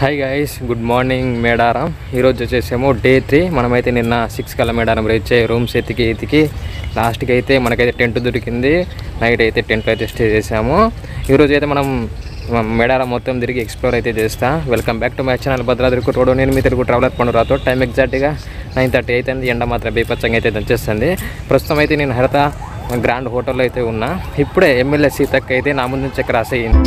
Hi guys, good morning Medaram. ఈరోజు వచ్చేసేమో day 3. మనమైతే నిన్న 6 కల్లా మేడారం రీచ్ అయ్యి రూమ్స్ ఎతికి లాస్ట్కి అయితే మనకైతే టెంట్ దొరికింది. నైట్ అయితే టెంట్లో అయితే స్టే చేసాము. ఈరోజు అయితే మనం మేడారం మొత్తం తిరిగి ఎక్స్ప్లోర్ అయితే చేస్తా. Welcome back to my channel Bhadradri road. నేను మీ తెలుగు ట్రావెలర్ పండురాతో. టైం ఎగ్జాక్ట్గా 9:30 అవుతుంది. ఎండ మాత్రం బీపచ్చంగా అయితే దంచేస్తుంది. ప్రస్తుతం అయితే నేను హరిత గ్రాండ్ హోటల్లో అయితే ఉన్నా. ఇప్పుడే ఎమ్మెల్యే సీతక్క అయితే నా ముందు నుంచి క్రాస్ అయ్యింది.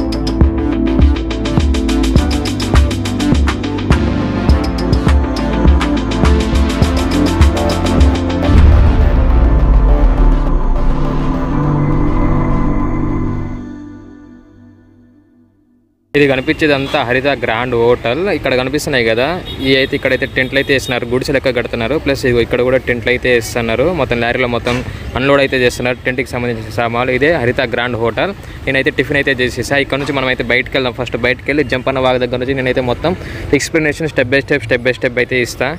ఇది కనిపించేది అంతా హరిత గ్రాండ్ హోటల్. ఇక్కడ కనిపిస్తున్నాయి కదా, ఈ అయితే ఇక్కడైతే టెంట్లు అయితే వేస్తున్నారు, గుడిసె లెక్క కడుతున్నారు. ప్లస్ ఇక్కడ కూడా టెంట్లు అయితే వేస్తున్నారు. మొత్తం లారీలో మొత్తం అన్లోడ్ అయితే చేస్తున్నారు టెంట్కి సంబంధించిన సామాన్లు. ఇదే హరిత గ్రాండ్ హోటల్. నేనైతే టిఫిన్ అయితే చేసేసా. ఇక్కడ నుంచి మనం అయితే బయటకు వెళ్దాం. ఫస్ట్ బయటకు వెళ్ళి జంపన్న వాగు దగ్గర నుంచి నేనైతే మొత్తం ఎక్స్ప్లెనేషన్ స్టెప్ బై స్టెప్ అయితే ఇస్తా.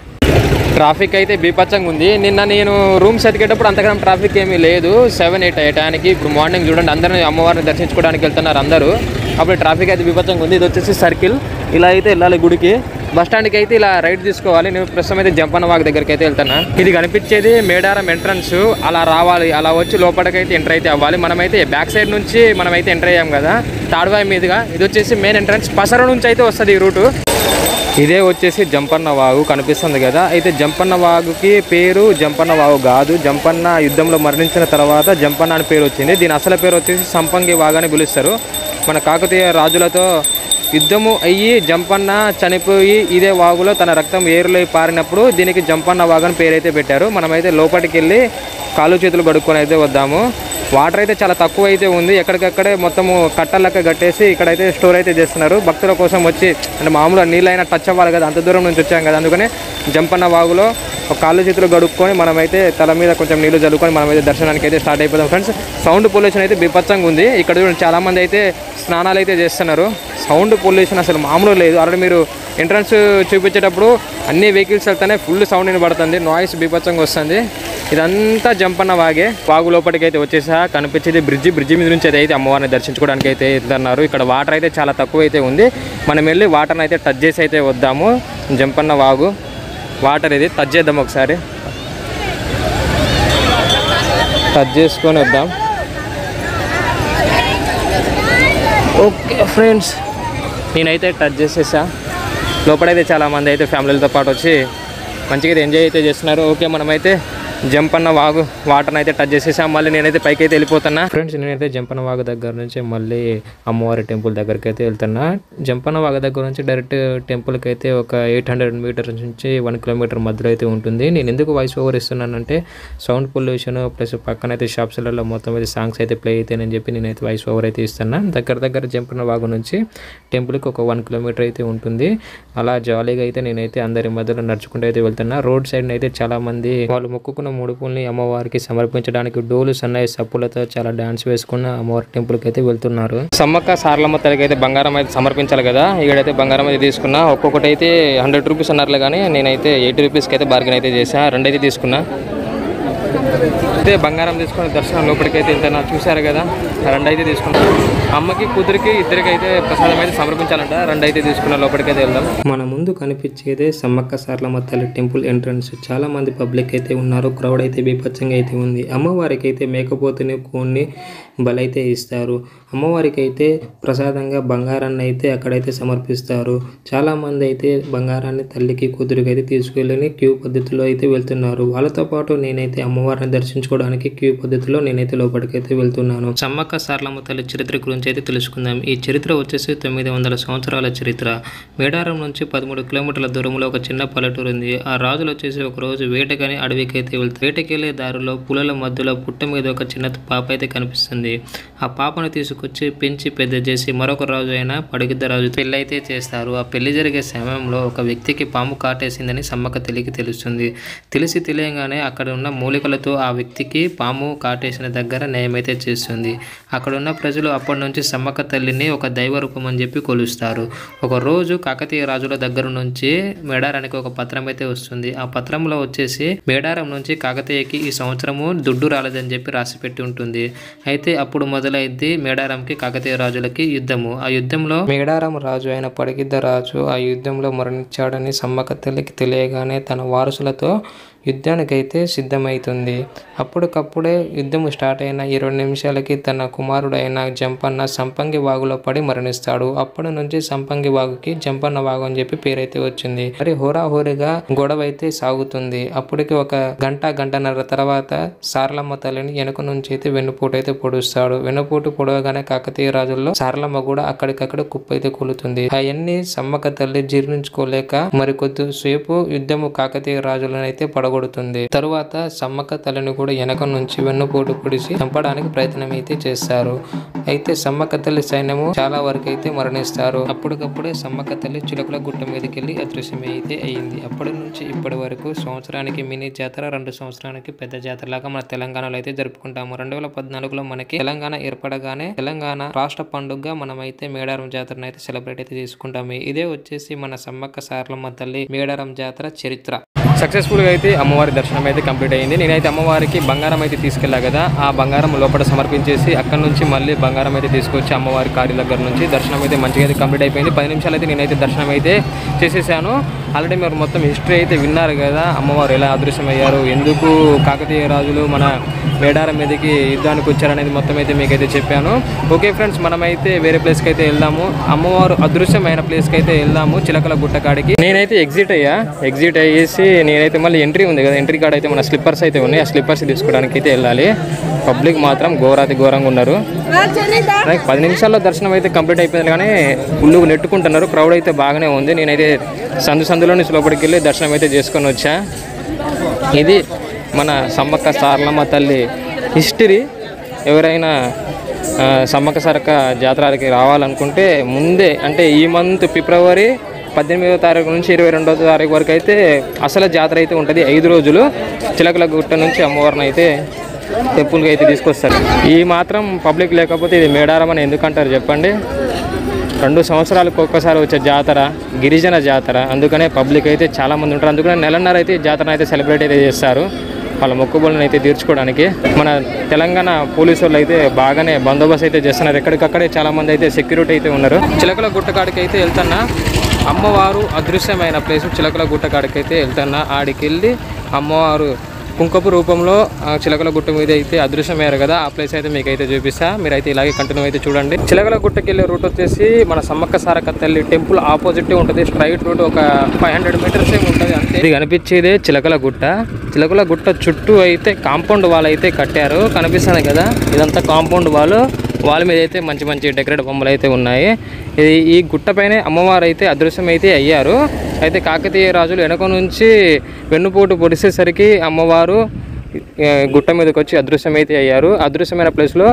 ట్రాఫిక్ అయితే బీపచ్చంగా ఉంది. నిన్న నేను రూమ్స్ ఎతికేటప్పుడు అంతకన్నా ట్రాఫిక్ ఏమీ లేదు. 7-8 అయ్యటానికి. ఇప్పుడు మార్నింగ్ చూడండి, అందరినీ అమ్మవారిని దర్శించుకోవడానికి వెళ్తున్నారు అందరూ. అప్పుడు ట్రాఫిక్ అయితే బీపచ్చంగా ఉంది. ఇది వచ్చేసి సర్కిల్, ఇలా అయితే వెళ్ళాలి గుడికి. బస్ స్టాండ్కి అయితే ఇలా రైట్ తీసుకోవాలి. నేను ప్రస్తుతం అయితే జంపన్న వాగు దగ్గరికి అయితే వెళ్తున్నా. ఇది కనిపించేది మేడారం ఎంట్రన్స్. అలా రావాలి, అలా వచ్చి లోపలికైతే ఎంటర్ అయితే అవ్వాలి. మనమైతే బ్యాక్ సైడ్ నుంచి మనమైతే ఎంటర్ అయ్యాం కదా తాడ్వాయి మీదుగా. ఇది వచ్చేసి మెయిన్ ఎంట్రన్స్. పసర నుంచి అయితే వస్తుంది ఈ రూటు. ఇదే వచ్చేసి జంపన్న వాగు కనిపిస్తుంది కదా. అయితే జంపన్న వాగుకి పేరు జంపన్న వాగు కాదు. జంపన్న యుద్ధంలో మరణించిన తర్వాత జంపన్న అని పేరు వచ్చింది. దీని అసలు పేరు వచ్చేసి సంపంగి వాగు అని పిలుస్తారు. మన కాకతీయ రాజులతో యుద్ధము అయ్యి జంపన్న చనిపోయి ఇదే వాగులో తన రక్తం ఏరులో పారినప్పుడు దీనికి జంపన్న వాగు అని పేరు అయితే పెట్టారు. మనమైతే లోపలికి వెళ్ళి కాలు చేతులు కడుక్కొని అయితే వద్దాము. వాటర్ అయితే చాలా తక్కువ అయితే ఉంది. ఎక్కడికక్కడే మొత్తము కట్టలక్క కట్టేసి ఇక్కడైతే స్టోర్ అయితే చేస్తున్నారు. భక్తుల కోసం వచ్చి, అంటే మామూలుగా నీళ్ళైనా టచ్ అవ్వాలి కదా, అంత దూరం నుంచి వచ్చాం కదా, అందుకనే జంపన్న వాగులో ఒక కాళ్ళు చేతులు గడుక్కొని మనమైతే తల మీద కొంచెం నీళ్లు చల్లుకొని మనమైతే దర్శనానికి అయితే స్టార్ట్ అయిపోతాం ఫ్రెండ్స్. సౌండ్ పొల్యూషన్ అయితే బీపచ్చంగా ఉంది. ఇక్కడ చూడండి చాలామంది అయితే స్నానాలు అయితే చేస్తున్నారు. సౌండ్ పొల్యూషన్ అసలు మామూలు లేదు. ఆల్రెడీ మీరు ఎంట్రన్స్ చూపించేటప్పుడు అన్ని వెహికల్స్ వెళ్తానే ఫుల్ సౌండ్ వినబడుతుంది, నాయిస్ బీపచ్చంగా వస్తుంది. ఇదంతా జంపన్న వాగే. వాగు లోపలికి అయితే వచ్చేసా. కనిపించేది బ్రిడ్జి మీద నుంచి అయితే అమ్మవారిని దర్శించుకోవడానికి అయితే వెళ్తున్నారు. ఇక్కడ వాటర్ అయితే చాలా తక్కువ అయితే ఉంది. మనం వెళ్ళి వాటర్ని అయితే టచ్ చేసి అయితే వద్దాము. జంపన్న వాగు వాటర్ ఇది టచ్ చేద్దాం, ఒకసారి టచ్ చేసుకొని వద్దాం. ఓకే ఫ్రెండ్స్, నేనైతే టచ్ చేసేసా. లోపలైతే చాలామంది అయితే ఫ్యామిలీలతో పాటు వచ్చి మంచిగా అయితే ఎంజాయ్ అయితే చేస్తున్నారు. ఓకే, మనమైతే జంపన్న వాగు వాటర్ని అయితే టచ్ చేసేసాం. మళ్ళీ నేనైతే పైకి అయితే వెళ్ళిపోతున్నా ఫ్రెండ్స్. నేనైతే జంపన్న వాగు దగ్గర నుంచి మళ్ళీ అమ్మవారి టెంపుల్ దగ్గరికి అయితే వెళ్తున్నా. జంపన్న వాగు దగ్గర నుంచి డైరెక్ట్ టెంపుల్కి అయితే ఒక 800 మీటర్స్ నుంచి 1 కిలోమీటర్ మధ్యలో అయితే ఉంటుంది. నేను ఎందుకు వాయిస్ ఓవర్ ఇస్తున్నానంటే సౌండ్ పొల్యూషన్ ప్లస్ పక్కన అయితే షాప్స్లలో మొత్తం అయితే సాంగ్స్ అయితే ప్లే అయితేనని చెప్పి నేనైతే వాయిస్ ఓవర్ అయితే ఇస్తున్నా. దగ్గర జంపన్న వాగు నుంచి టెంపుల్కి ఒక 1 కిలోమీటర్ అయితే ఉంటుంది. అలా జాలీగా అయితే నేనైతే అందరి మధ్యలో నడుచుకుంటూ అయితే వెళ్తున్నా. రోడ్ సైడ్ అయితే చాలా మంది వాళ్ళు మొక్కుకున్న ముడుపుల్ని అమ్మవారికి సమర్పించడానికి డోలు సన్నాయి సప్పులతో చాలా డాన్స్ వేసుకున్న అమ్మవారి టెంపుల్కి అయితే వెళ్తున్నారు. సమ్మక్క సారలమ్మ తల్లికి అయితే బంగారం అయితే సమర్పించాలి కదా. ఇక్కడైతే బంగారం అయితే తీసుకున్నా. ఒక్కొక్కటి అయితే 100 రూపీస్ అన్నారులే, కానీ నేనైతే 80 రూపీస్కి అయితే బార్గెన్ అయితే చేసా. 2 అయితే తీసుకున్నా. అయితే బంగారం తీసుకుని దర్శనం లోపలికి అయితే వెళ్తున్నా. చూసారు కదా, 2 అయితే తీసుకున్నా. అమ్మకి కూతురికి ఇద్దరికి అయితే ప్రసాదం అయితే సమర్పించాలంట. 2 అయితే తీసుకున్నా. లోపలికి అయితే వెళ్దాం. మన ముందు కనిపించేదే సమ్మక్క సారలమ్మ తల్లి టెంపుల్ ఎంట్రన్స్. చాలా మంది పబ్లిక్ అయితే ఉన్నారు. క్రౌడ్ అయితే బీభత్సంగా అయితే ఉంది. అమ్మవారికి అయితే మేకపోతుని కొన్ని బలైతే ఇస్తారు. అమ్మవారికి అయితే ప్రసాదంగా బంగారాన్ని అయితే అక్కడైతే సమర్పిస్తారు. చాలా మంది అయితే బంగారాన్ని తల్లికి కూతురికి అయితే తీసుకెళ్ళని క్యూ పద్ధతిలో అయితే వెళ్తున్నారు. వాళ్ళతో పాటు నేనైతే అమ్మవారిని దర్శించుకోవడానికి క్యూ పద్ధతిలో నేనైతే లోపలికైతే వెళ్తున్నాను. సమ్మక్క సారలమ్మ తల్లి చరిత్ర గురించి అయితే తెలుసుకుందాం. ఈ చరిత్ర వచ్చేసి 900 సంవత్సరాల చరిత్ర. మేడారం నుంచి 13 కిలోమీటర్ల దూరంలో ఒక చిన్న పల్లెటూరు ఉంది. ఆ రాజులు వచ్చేసి ఒక రోజు వేటగాని అడవికి అయితే వెళ్తారు. వేటకెళ్లే దారిలో పులుల మధ్యలో పుట్ట మీద ఒక చిన్న పాప అయితే కనిపిస్తుంది. ఆ పాపను తీసుకొచ్చి పెంచి పెద్ద చేసి మరొక రాజు అయిన పడిగిద్ద రాజు పెళ్లి అయితే చేస్తారు. ఆ పెళ్లి జరిగే సమయంలో ఒక వ్యక్తికి పాము కాటేసిందని సమ్మక్క తల్లికి తెలుస్తుంది. తెలియగానే అక్కడ ఉన్న మూలికలతో ఆ వ్యక్తికి పాము కాటేసిన దగ్గర న్యాయమైతే చేస్తుంది. అక్కడ ఉన్న ప్రజలు అప్పటి నుంచి సమ్మక్క తల్లిని ఒక దైవ రూపం అని చెప్పి కొలుస్తారు. ఒక రోజు కాకతీయ రాజుల దగ్గర నుంచి మేడారానికి ఒక పత్రం అయితే వస్తుంది. ఆ పత్రంలో వచ్చేసి మేడారం నుంచి కాకతీయకి ఈ సంవత్సరము దుడ్డు రాలేదని చెప్పి రాసి పెట్టి ఉంటుంది. అయితే అప్పుడు మొదలు మొదలైంది మేడారంకి కాకతీయ రాజులకి యుద్ధము. ఆ యుద్ధంలో మేడారం రాజు అయిన పడిగిద్ద రాజు ఆ యుద్ధంలో మరణించాడని సమ్మక్క తల్లికి తెలియగానే తన వారసులతో యుద్ధానికైతే సిద్ధమవుతుంది. అప్పటికప్పుడే యుద్ధం స్టార్ట్ అయిన 20 నిమిషాలకి తన కుమారుడైన జంపన్న సంపంగి వాగులో పడి మరణిస్తాడు. అప్పటి నుంచి సంపంగి వాగుకి జంపన్న వాగు అని చెప్పి పేరైతే వచ్చింది. మరి హోరాహోరీగా గొడవ అయితే సాగుతుంది. అప్పటికి ఒక గంటన్నర తర్వాత సారలమ్మ తల్లిని వెనుక నుంచి అయితే వెన్నుపోటు అయితే పొడుస్తాడు. వెన్నుపోటు పొడవగానే కాకతీయ రాజుల్లో సారలమ్మ కూడా అక్కడికక్కడ కుప్ప అయితే కూలుతుంది. అవన్నీ సమ్మక్క తల్లి జీర్ణించుకోలేక మరి కొద్దిసేపు యుద్ధము కాకతీయ రాజులను అయితే పడగొడుతుంది. తరువాత సమ్మక్క తల్లిని కూడా వెనక నుంచి వెన్నుపోటు పొడిచి చంపడానికి ప్రయత్నం అయితే చేస్తారు. అయితే సమ్మక్క తల్లి సైన్యము చాలా వరకు అయితే మరణిస్తారు. అప్పటికప్పుడే సమ్మక్క తల్లి చిలకల గుట్ట మీదకి వెళ్ళి అదృశ్యమే అయితే అయ్యింది. అప్పటి నుంచి ఇప్పటి వరకు సంవత్సరానికి మినీ జాతర, 2 సంవత్సరానికి పెద్ద జాతర లాగా మన తెలంగాణలో అయితే జరుపుకుంటాము. 2014లో మనకి తెలంగాణ ఏర్పడగానే తెలంగాణ రాష్ట్ర పండుగగా మనమైతే మేడారం జాతరను అయితే సెలబ్రేట్ అయితే చేసుకుంటాము. ఇదే వచ్చేసి మన సమ్మక్క సారలమ్మ తల్లి మేడారం జాతర చరిత్ర. సక్సెస్ఫుల్గా అయితే అమ్మవారి దర్శనం అయితే కంప్లీట్ అయ్యింది. నేనైతే అమ్మవారికి బంగారం అయితే తీసుకెళ్ళా కదా, ఆ బంగారం లోపల సమర్పించేసి అక్కడ నుంచి మళ్ళీ బంగారం అయితే తీసుకొచ్చి అమ్మవారి కారి దగ్గర నుంచి దర్శనం అయితే మంచిగా అయితే కంప్లీట్ అయిపోయింది. 10 నిమిషాలు అయితే నేనైతే దర్శనం అయితే చేసేసాను. ఆల్రెడీ మీరు మొత్తం హిస్టరీ అయితే విన్నారు కదా, అమ్మవారు ఎలా అదృశ్యమయ్యారు, ఎందుకు కాకతీయ రాజులు మన మేడారం మీదకి యుద్ధానికి వచ్చారనేది మొత్తం అయితే మీకైతే చెప్పాను. ఓకే ఫ్రెండ్స్, మనమైతే వేరే ప్లేస్కి అయితే వెళ్దాము. అమ్మవారు అదృశ్యమైన ప్లేస్కి అయితే వెళ్దాము, చిలకల గుట్ట కాడికి. నేనైతే ఎగ్జిట్ అయ్యేసి నేనైతే మళ్ళీ ఎంట్రీ ఉంది కదా, ఎంట్రీ కాడ అయితే మన స్లిప్పర్స్ అయితే ఉన్నాయి. ఆ స్లిప్పర్స్ తీసుకోవడానికి అయితే వెళ్ళాలి. పబ్లిక్ మాత్రం ఘోరంగా ఉన్నారు. 10 నిమిషాల్లో దర్శనం అయితే కంప్లీట్ అయిపోయింది, కానీ ఫుల్గా నెట్టుకుంటున్నారు. క్రౌడ్ అయితే బాగానే ఉంది. నేనైతే సందులోని లోపలికి వెళ్ళి దర్శనం అయితే చేసుకొని వచ్చా. ఇది మన సమ్మక్క సారలమ్మ తల్లి హిస్టరీ. ఎవరైనా సమ్మక్క సారక్క జాతరకి రావాలనుకుంటే ముందే, అంటే ఈ మంత్ ఫిబ్రవరి 18వ తారీఖు నుంచి 22వ తారీఖు వరకు అయితే అసలు జాతర అయితే ఉంటుంది. 5 రోజులు చిలకల గుట్ట నుంచి అమ్మవారిని అయితే టెంపుల్కి అయితే తీసుకొస్తారు. ఈ మాత్రం పబ్లిక్ లేకపోతే ఇది మేడారం అని ఎందుకంటారు చెప్పండి? 2 సంవత్సరాలకు ఒక్కసారి వచ్చే జాతర, గిరిజన జాతర. అందుకనే పబ్లిక్ అయితే చాలామంది ఉంటారు. అందుకనే నెలన్నర అయితే జాతర అయితే సెలబ్రేట్ అయితే చేస్తారు, వాళ్ళ మొక్కుబడులను అయితే తీర్చుకోవడానికి. మన తెలంగాణ పోలీసు వాళ్ళు అయితే బాగానే బందోబస్తు అయితే చేస్తున్నారు. ఎక్కడికక్కడే చాలామంది అయితే సెక్యూరిటీ అయితే ఉన్నారు. చిలకల గుట్ట కాడికి అయితే వెళ్తున్నా. అమ్మవారు అదృశ్యమైన ప్లేస్ చిలకల గుట్ట కాడికి అయితే వెళ్తున్నా. ఆడికి వెళ్ళి అమ్మవారు కుంకపు రూపంలో చిలకల గుట్ట మీద అయితే అదృశ్యమయ్యారు కదా, ఆ ప్లేస్ అయితే మీకు అయితే చూపిస్తా. మీరైతే ఇలాగే కంటిన్యూ అయితే చూడండి. చిలకల గుట్టకి వెళ్ళే రూట్ వచ్చేసి మన సమ్మక్క సారక్క తల్లి టెంపుల్ ఆపోజిట్ ఉంటుంది. స్ట్రైట్ రూట్ ఒక 500 మీటర్స్ ఏమి ఉంటుంది అంతే. ఇది కనిపించేదే చిలకల గుట్ట. చిలకల గుట్ట చుట్టూ అయితే కాంపౌండ్ వాల్ అయితే కట్టారు, కనిపిస్తుంది కదా, ఇదంతా కాంపౌండ్ వాళ్ళ మీద అయితే మంచి డెకరేట్ బొమ్మలు అయితే ఉన్నాయి. ఈ గుట్టపైనే అమ్మవారు అయితే అదృశ్యం అయితే అయ్యారు. అయితే కాకతీయ రాజులు వెనక నుంచి వెన్నుపోటు పొడిసేసరికి అమ్మవారు గుట్ట మీదకి వచ్చి అదృశ్యం అయితే అయ్యారు. అదృశ్యమైన ప్లేస్లో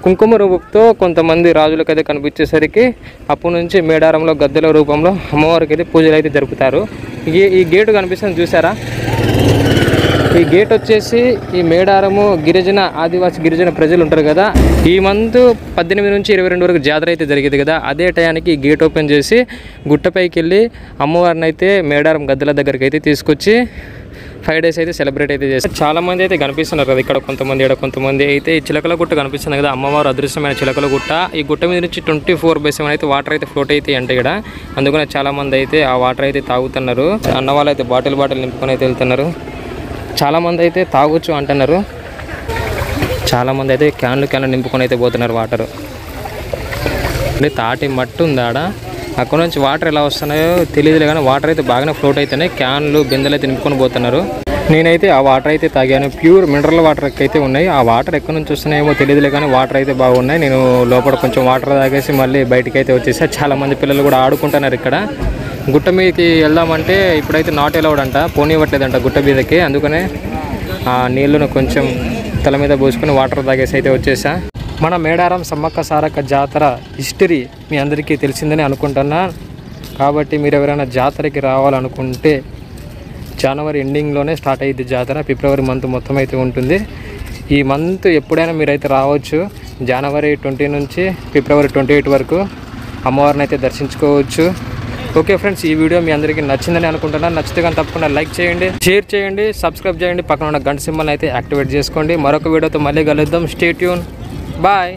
కుంకుమ రూపంతో కొంతమంది రాజులకు అయితే కనిపించేసరికి అప్పటి నుంచి మేడారంలో గద్దెల రూపంలో అమ్మవారికి అయితే పూజలు అయితే జరుపుతారు. ఈ గేటు కనిపిస్తుంది చూసారా? ఈ గేట్ వచ్చేసి ఈ మేడారము ఆదివాసి గిరిజన ప్రజలు ఉంటారు కదా, ఈ మంత్ 18 నుంచి 22 వరకు జాతర అయితే జరిగేది కదా, అదే టయానికి ఈ గేట్ ఓపెన్ చేసి గుట్టపైకి వెళ్ళి అమ్మవారిని అయితే మేడారం గద్దెల దగ్గరికి అయితే తీసుకొచ్చి 5 డేస్ అయితే సెలబ్రేట్ అయితే చేస్తారు. చాలామంది అయితే కనిపిస్తున్నారు కదా, ఇక్కడ కొంతమంది అయితే ఈ చిలకల గుట్ట కనిపిస్తుంది కదా, అమ్మవారు అదృశ్యమైన చిలకల గుట్ట. ఈ గుట్ట మీద నుంచి 24/7 అయితే వాటర్ అయితే ఫ్లోట్ అయితే అంటే ఇక్కడ. అందుకనే చాలామంది అయితే ఆ వాటర్ అయితే తాగుతున్నారు. అన్న వాళ్ళు అయితే బాటిల్ నింపుకొని అయితే వెళ్తున్నారు. చాలామంది అయితే తాగొచ్చు అంటున్నారు. చాలామంది అయితే క్యాన్లు నింపుకొని అయితే పోతున్నారు వాటర్. తాటి మట్టు ఉంది ఆడ, అక్కడ నుంచి వాటర్ ఎలా వస్తున్నాయో తెలియదులే, కానీ వాటర్ అయితే బాగానే ఫ్లోట్ అవుతున్నాయి. క్యాన్లు బిందెలు అయితే నింపుకొని పోతున్నారు. నేనైతే ఆ వాటర్ అయితే తాగాను. ప్యూర్ మినరల్ వాటర్ అయితే ఉన్నాయి. ఆ వాటర్ ఎక్కడి నుంచి వస్తున్నాయేమో తెలియదులే, కానీ వాటర్ అయితే బాగున్నాయి. నేను లోపల కొంచెం వాటర్ తాగేసి మళ్ళీ బయటికి అయితే వచ్చేసా. చాలామంది పిల్లలు కూడా ఆడుకుంటున్నారు ఇక్కడ. గుట్ట మీదకి వెళ్దామంటే ఇప్పుడైతే నాట్ అలౌడ్ అంట, పోనివ్వట్లేదంట గుట్ట మీదకి. అందుకనే ఆ నీళ్ళను కొంచెం తల మీద పోసుకొని వాటర్ తాగేసి అయితే వచ్చేసా. మన మేడారం సమ్మక్క సారక్క జాతర హిస్టరీ మీ అందరికీ తెలిసిందని అనుకుంటున్నా. కాబట్టి మీరు ఎవరైనా జాతరకి రావాలనుకుంటే జనవరి ఎండింగ్లోనే స్టార్ట్ అయ్యింది జాతర. ఫిబ్రవరి మంత్ మొత్తం అయితే ఉంటుంది. ఈ మంత్ ఎప్పుడైనా మీరైతే రావచ్చు. జనవరి 20 నుంచి ఫిబ్రవరి 28 వరకు అమ్మవారిని అయితే దర్శించుకోవచ్చు. ఓకే ఫ్రెండ్స్, ఈ వీడియో మీ అందరికీ నచ్చిందని అనుకుంటున్నాను. నచ్చితే కానీ తప్పకుండా లైక్ చేయండి, షేర్ చేయండి, సబ్స్క్రైబ్ చేయండి, పక్కన ఉన్న గంట సింబల్ అయితే యాక్టివేట్ చేసుకోండి. మరొక వీడియోతో మళ్ళీ కలుద్దాం. Stay tune, bye.